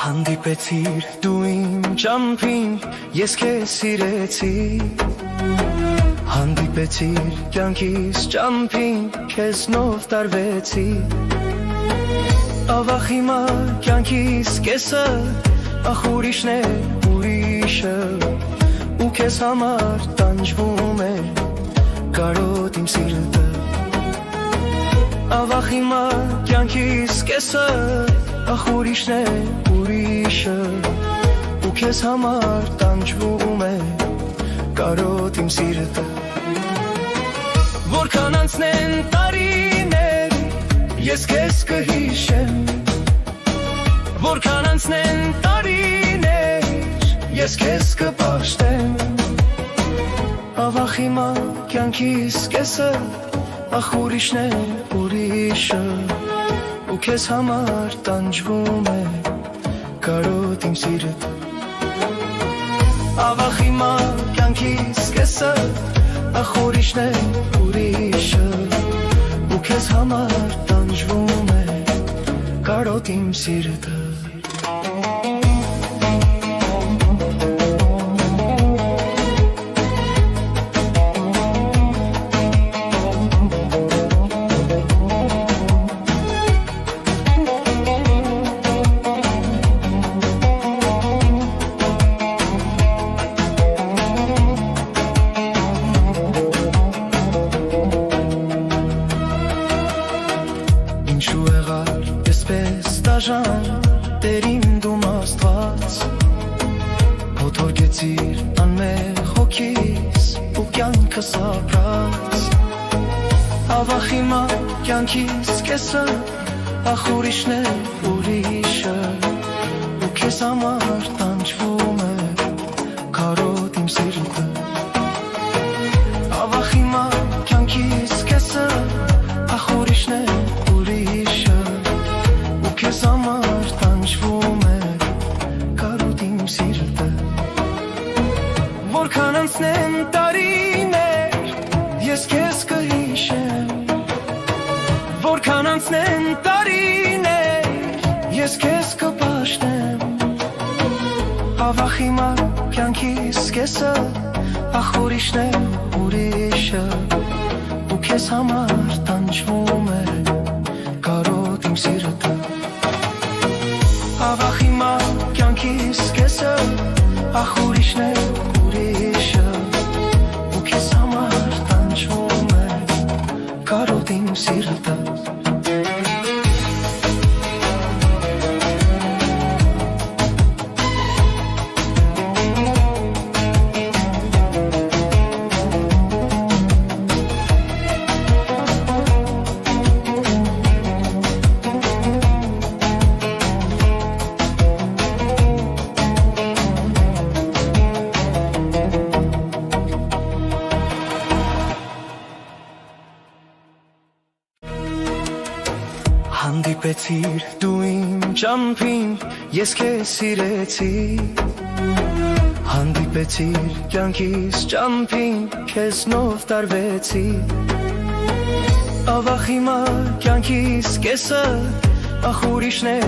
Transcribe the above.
Հանդիպեցիր դու իմ ճամփին, ես քեզ սիրեցի։ Հանդիպեցիր կյանքիս ճամփին, քեզնով տարվեցի։ Ավաղ հիմա կյանքիս կեսը, ախ ուրիշն է ուրիշը, ու քեզ համար տանջվում է կարոտ իմ սիրտը։ Ավաղ հիմա կյանքիս կեսը, ախ ուրիշն է ուրիշը, ու քեզ համար տանջվում է կարոտ իմ սիրտը։ Որքան անցնեն տարիներ, ես քեզ կհիշեմ։ Որքան անցնեն տարիներ, ես քեզ կպաշտեմ։ Ավաղ հիմա կյանքիս կեսը, ախ ուրիշն է ուրիշը, ու քեզ համար տանջվում է կարոտ իմ սիրտը։ Ավաղ հիմա կյանքիս կեսը, ախ ուրիշն է ուրիշը, ու քեզ համար տանջվում է կարոտ իմ սիրտը։ Ինչու եղար եսպես դաժան, Տերին դու Աստված, հոթորկեցիր անմեղ հոգիս, ու կյանքս ապրած։ Ավաղ հիմա կյանքիս կեսը, ախ ուրիշն է ուրիշը, ու քեզ համար տանջվում է կարոտ իմ սիրտը։ Ավաղ հիմա կյանքիս կեսը, ախ ուրիշն է ուրիշը, ու քեզ համար տանջվում է կարոտ իմ սիրտը։ Որքան անցնեն տարիներ, ես քեզ կհիշեմ։ Որքան անցնեն տարիներ, ես քեզ կպաշտեմ։ Ավաղ հիմա կյանքիս կեսը, ախ ուրիշն է ուրիշը, ու քեզ համար տանջվում է կարոտ իմ սիրտը։ Ավաղ հիմա կյանքիս կեսը, ախ ուրիշն է ուրիշը, ու քեզ համար տանջվում է կարոտ իմ սիրտը։ Հանդիպեցիր դու իմ ճամփին, ես քեզ սիրեցի։ Հանդիպեցիր կյանքիս ճամփին, քեզնով տարվեցի։ Ավաղ հիմա կյանքիս կեսը, ախ ուրիշն է